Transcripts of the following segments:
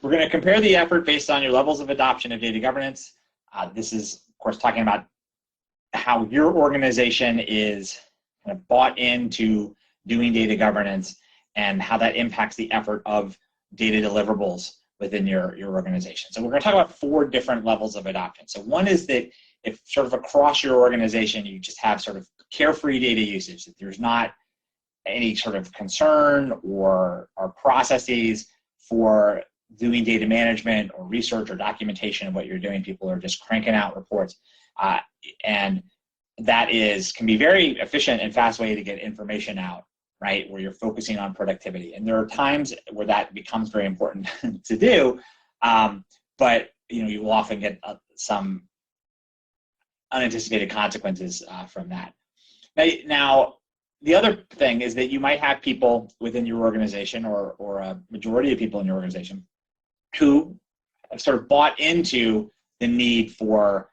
we're going to compare the effort based on your levels of adoption of data governance. This is, of course, talking about how your organization is kind of bought into doing data governance and how that impacts the effort of data deliverables within your organization. So we're going to talk about 4 different levels of adoption. So one is that if sort of across your organization you just have sort of carefree data usage, that there's not any sort of concern or processes for doing data management or research or documentation of what you're doing. People are just cranking out reports. And that can be very efficient and fast way to get information out, right, where you're focusing on productivity. And there are times where that becomes very important to do, but you will often get some unanticipated consequences from that. Now, the other thing is that you might have people within your organization or a majority of people in your organization who have sort of bought into the need for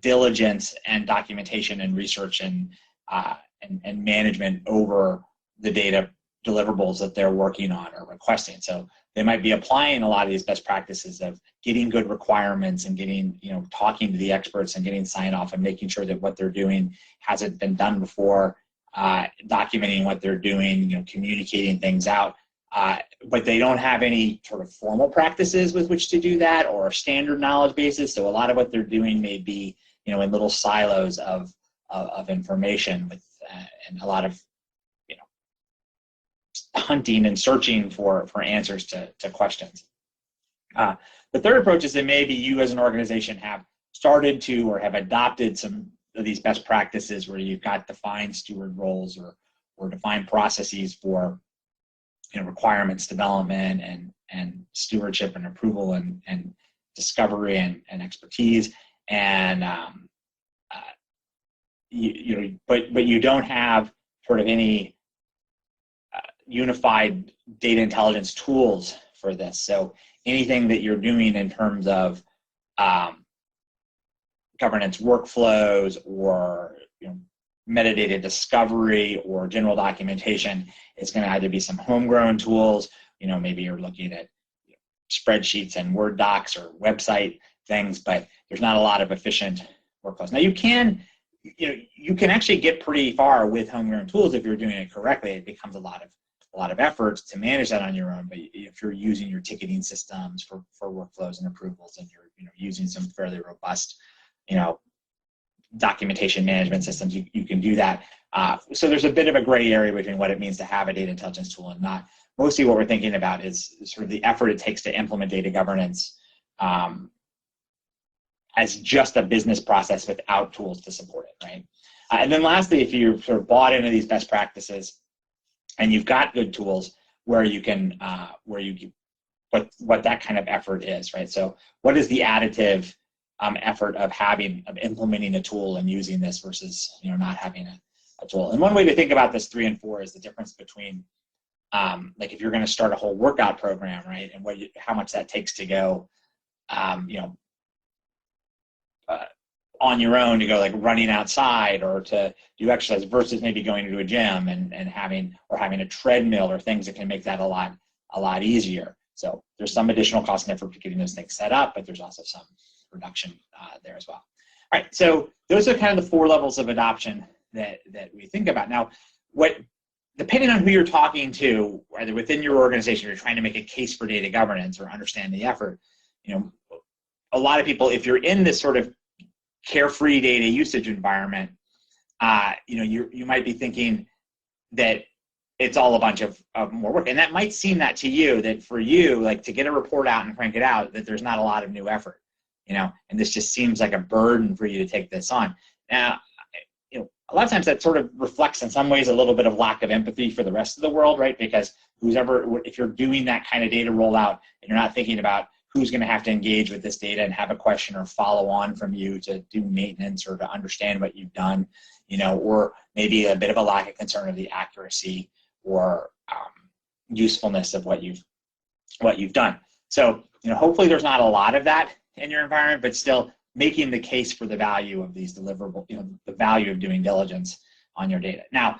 diligence and documentation and research and management over the data deliverables that they're working on or requesting. So they might be applying a lot of these best practices of getting good requirements and getting, talking to the experts and getting sign off and making sure that what they're doing hasn't been done before, documenting what they're doing, communicating things out. But they don't have any sort of formal practices with which to do that or standard knowledge bases. So a lot of what they're doing may be, in little silos of information with, and a lot of, hunting and searching for answers to questions. The third approach is that maybe you as an organization have started to or have adopted some of these best practices where you've got defined steward roles or defined processes for requirements development and stewardship and approval and discovery and expertise, and but you don't have sort of any unified data intelligence tools for this. So anything that you're doing in terms of governance workflows or metadata discovery or general documentation, it's going to either be some homegrown tools, maybe you're looking at spreadsheets and Word docs or website things, but there's not a lot of efficient workflows. Now you can actually get pretty far with homegrown tools if you're doing it correctly. It becomes a lot of effort to manage that on your own, but if you're using your ticketing systems for workflows and approvals and you're using some fairly robust documentation management systems, you can do that. So there's a bit of a gray area between what it means to have a data intelligence tool and not. Mostly what we're thinking about is sort of the effort it takes to implement data governance as just a business process without tools to support it, right? And then lastly, if you've sort of bought into these best practices and you've got good tools where you can, what that kind of effort is, right? So what is the additive effort of implementing a tool and using this versus not having a tool? And one way to think about this 3 and 4 is the difference between like if you're going to start a whole workout program, right, and how much that takes to go on your own, to go like running outside or to do exercise versus maybe going to a gym and having a treadmill or things that can make that a lot easier. So there's some additional cost and effort for getting those things set up, but there's also some reduction there as well. All right, so those are kind of the 4 levels of adoption that we think about. Now, depending on who you're talking to, whether within your organization you're trying to make a case for data governance or understand the effort, a lot of people, if you're in this sort of carefree data usage environment, you might be thinking that it's all a bunch of more work, and that might seem that to you, that for you, like to get a report out and crank it out, that there's not a lot of new effort, and this just seems like a burden for you to take this on. Now, a lot of times that sort of reflects in some ways a little bit of lack of empathy for the rest of the world, right? Because if you're doing that kind of data rollout and you're not thinking about who's going to have to engage with this data and have a question or follow on from you to do maintenance or to understand what you've done, or maybe a bit of a lack of concern of the accuracy or usefulness of what you've done. So, hopefully there's not a lot of that in your environment, but still making the case for the value of these deliverables, the value of doing diligence on your data. Now,